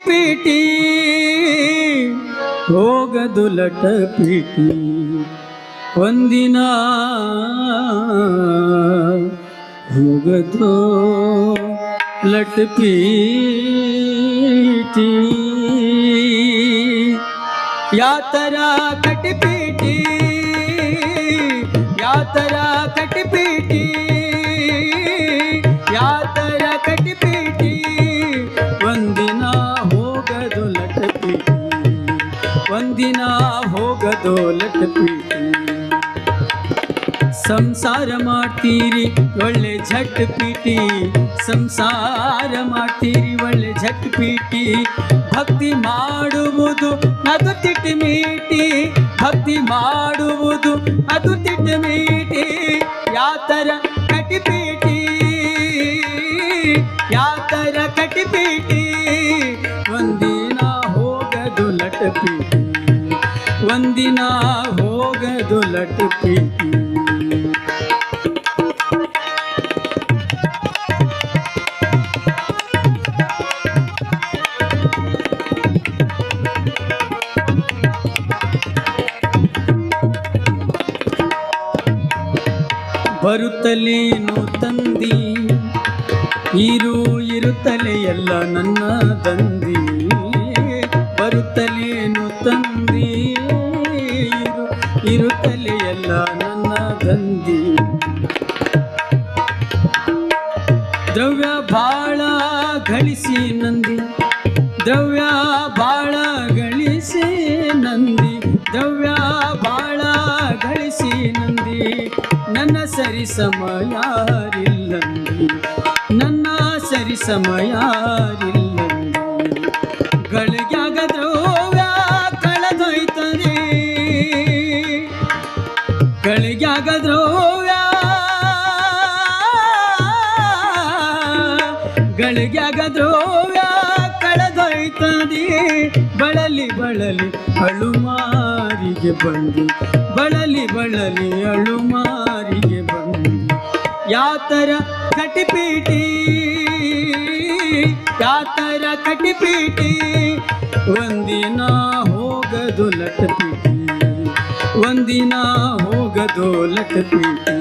ಪೀಟಿ ಹೋಗದು ಲಟ ಪೀಟಿ ಒಂದಿನ ಹೋಗದು ಲಟ ಪೀಟಿ ಯಾತರ ಕಟಿಪೀಟಿ ಯಾತರ ಕಟಿಪೀಟಿ ಯಾತರ ಕಟಿಪೀಟಿ ಒಂದಿನ ಹೋಗದು ಲಟಪೀಟಿ ಒಂದಿನ ಹೋಗದು ಲಟಪೀಟಿ ಸಂಸಾರ ಮಾಡ್ತೀರಿ ಒಳ್ಳೆ ಝಟ್ ಪೀಟಿ ಸಂಸಾರ ಮಾಡ್ತೀರಿ ಒಳ್ಳೆ ಝಟ್ ಪೀಟಿ ಭಕ್ತಿ ಮಾಡುವುದು ಅದು ತಿಟ್ಟಿ ಮೀಟಿ ಭಕ್ತಿ ಮಾಡುವುದು ಅದು ತಿಟ್ಟಿ ಮೀಟಿ ಯಾತರ ಕಟಿಪೀಟಿ ಯಾತರ ಕಟಿಪೀಟಿ ಒಂದಿನ ಹೋಗದು ಲಟಪೀಟಿ ಒಂದಿನ ಹೋಗದು ಲಟಪೀಟಿ ಬರುತ್ತಲೇನು ತಂದಿ ಇರುತ್ತಲೇ ಎಲ್ಲ ನನ್ನ ದಂದಿ ಬರುತ್ತಲೇನು ತಂದಿ ಇರುತ್ತಲೇ ಎಲ್ಲ ನನ್ನ ದಂದಿ ದ್ರವ್ಯ ಬಾಳ ಗಳಿಸಿ ನಂದಿ ದ್ರವ್ಯ ಬಾಳ ಗಳಿಸಿ ನಂದಿ ದ್ರವ್ಯ ಬಾಳ ಗಳಿಸಿ ನಂದಿ ನನ್ನ ಸರಿ ಸಮಯಾರಿಲ್ಲಂದಿ ನನ್ನ ಸರಿ ಸಮಯಾರಿಲ್ಲಂದಿ ಗಳಿಗ್ಯಾಗ ದ್ರವ್ಯ ಕಳೆದೊಯ್ತದೆ ಗಳಿಗ್ಯಾಗ ದ್ರವ್ಯ ಗಳಿಗ್ಯಾಗ ದ್ರವ್ಯ ಕಳೆದೊಯ್ತದೆ ಬಳಲಿ ಬಳಲಿ ಅಳುಮಾರಿಗೆ ಬಂದು ಬಳಲಿ ಬಳಲಿ ಅಳುಮಾರಿಗೆ ಬಂದು ಯಾತರ ಕಟಿಪೀಟಿ ಯಾತರ ಕಟಿಪೀಟಿ ಒಂದಿನ ಹೋಗದು ಲಟಪೀಟಿ ಒಂದಿನ ಹೋಗದು ಲಟಪೀಟಿ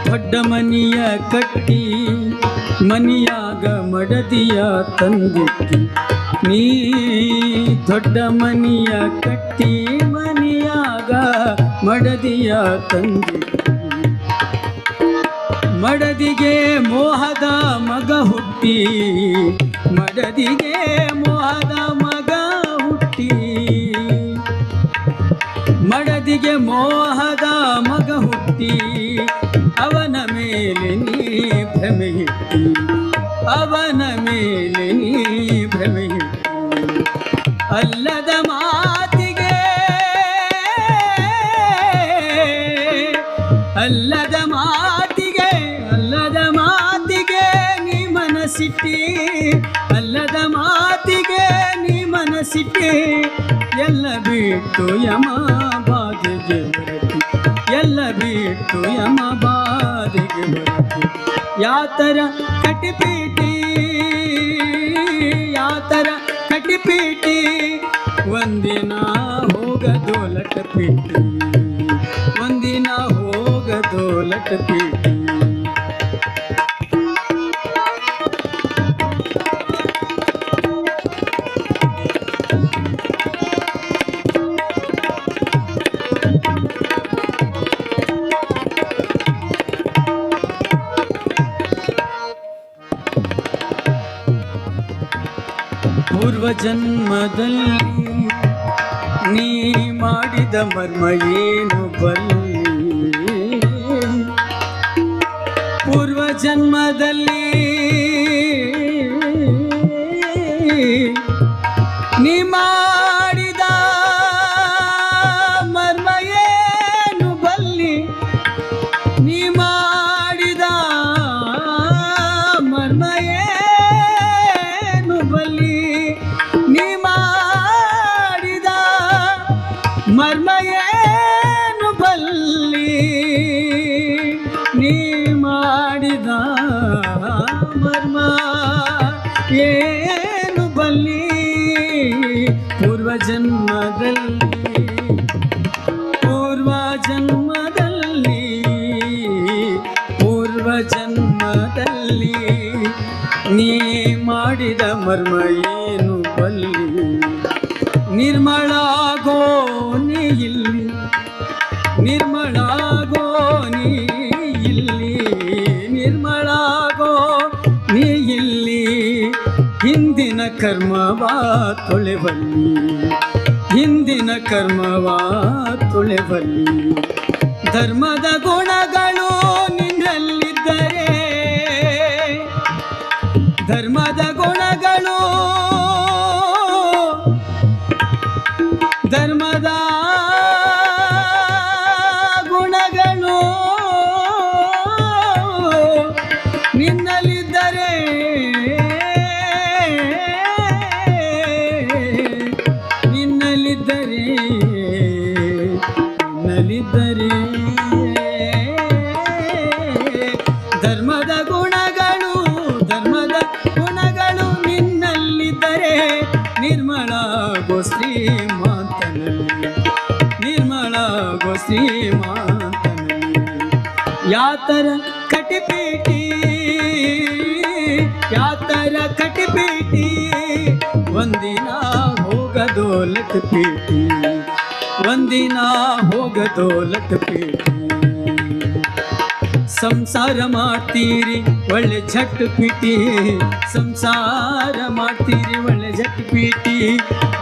ದೊಡ್ಡ ಮನಿಯ ಕಟ್ಟಿ ಮನಿಯಾಗ ಮಡದಿಯ ತಂದಿಟ್ಟಿ ನೀ ದೊಡ್ಡ ಮನಿಯ ಕಟ್ಟಿ ಮನಿಯಾಗ ಮಡದಿಯ ತಂದಿಟ್ಟಿ ಮಡದಿಗೆ ಮೋಹದ ಮಗ ಹುಟ್ಟಿ ಮಡದಿಗೆ ಮೋಹದ ಮಗ ಹುಟ್ಟಿ ಮಡದಿಗೆ ಮೋಹದ ಮಗ ಹುಟ್ಟಿ ಅವನ ಮೇಲೆ ನೀ ಭ್ರಮೆಯಿಟ್ಟಿ ಅವನ ಮೇಲೆ ನೀ ಭ್ರಮೆಯಿಟ್ಟಿ ಅಲ್ಲದ ಮಾತಿಗೆ ಅಲ್ಲದ ಮಾತಿಗೆ ಅಲ್ಲದ ಮಾತಿಗೆ ನೀ ಮನಸ್ಸಿಟ್ಟಿ ಅಲ್ಲದ ಮಾತಿಗೆ ನೀ ಮನಸ್ಸಿಟ್ಟಿ ಎಲ್ಲ ಬಿಟ್ಟು ಯಮ ಬಾಧೆಗೆ ಹೊರಟಿ ಎಲ್ಲ ಬಿಟ್ಟು ಯಮ ಬಾಧೆಗೆ ಹೊರಟಿ ಯಾತರ ಕಟಿಪೀಟಿ ಯಾತರ ಕಟಿಪೀಟಿ ಒಂದಿನ ಹೋಗದು ಲಟಪೀಟಿ ಒಂದಿನ ಹೋಗದು ಲಟಪೀಟಿ ಪೂರ್ವ ಜನ್ಮದಲ್ಲಿ ನೀ ಮಾಡಿದ ಮರ್ಮ ಏನು ಬಲ್ಲಿ ಪೂರ್ವ ಜನ್ಮದಲ್ಲಿ ನೀ ಮಾಡಿದ ಮರ್ಮ ಏನು ಬಲ್ಲಿ ನೀ ಮಾಡಿದ ಮಾಡಿದ ಮರ್ಮ ಏನು ಬಲ್ಲಿ ಪೂರ್ವ ಜನ್ಮದಲ್ಲಿ ಪೂರ್ವ ಜನ್ಮದಲ್ಲಿ ಪೂರ್ವ ಜನ್ಮದಲ್ಲಿ ನೀ ಮಾಡಿದ ಮರ್ಮ ಏನು ಬಲ್ಲಿ ನಿರ್ಮಳಾಗೋ ನೀ ಇಲ್ಲಿ ನಿರ್ಮಳಾಗೋ ನೀ ಇಲ್ಲಿ ನಿರ್ಮಳಾಗೋ ನೀ ಇಲ್ಲಿ ಹಿಂದಿನ ಕರ್ಮವಾ ತೊಳೆಬಲ್ಲಿ ಹಿಂದಿನ ಕರ್ಮವಾ ತೊಳೆಬಲ್ಲಿ ಧರ್ಮದ ಗುಣಗಳು ನಿನ್ನಲ್ಲಿದ್ದರೆ ಧರ್ಮದ ಗುಣಗಳು ಧರ್ಮದ ಗುಣಗಳು ನಿನ್ನಲ್ಲಿದ್ದರೆ ನಿನ್ನಲ್ಲಿದ್ದರೆ ನಿನ್ನಲ್ಲಿದ್ದರೆ ಧರ್ಮದ ಗುಣಗಳು ನಿನ್ನಲ್ಲಿದ್ದರೆ ನಿರ್ಮಳಾಗೋ ಶ್ರೀಮಂತನಲ್ಲಿ ನಿರ್ಮಳಾಗೋ ಶ್ರೀಮಂತನಲ್ಲಿ ಯಾತರ ಕಟಿಪೀಟಿ ಯಾತರ ಕಟಿಪೀಟಿ ಒಂದಿನ ಹೋಗದೋ ಲಟ್ಪೀಟಿ ಒಂದಿನ ಹೋಗದೋ ಲಟ್ಪೀಟಿ ಸಂಸಾರ ಮಾಡ್ತೀರಿ ಒಳ್ಳೆ ಝಟ್ ಪಿಟಿ ಸಂಸಾರ ಮಾಡ್ತೀರಿ ಒಳ್ಳೆ ಝಟ್ ಪಿಟಿ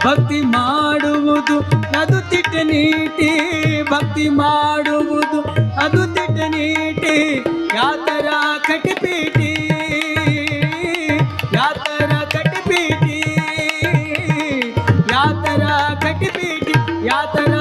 ಭಕ್ತಿ ಮಾಡುವುದು ಅದು ತಿಟ್ಟ ನೀಟಿ ಭಕ್ತಿ ಮಾಡುವುದು ಅದು ತಿಟ್ಟ ನೀಟಿ ಯಾತರ ಕಟಿಪೀಟಿ ಯಾತರ ಕಟಿಪೀಟಿ ಯಾತರ ಕಟಿಪೀಟಿ ಯಾತರ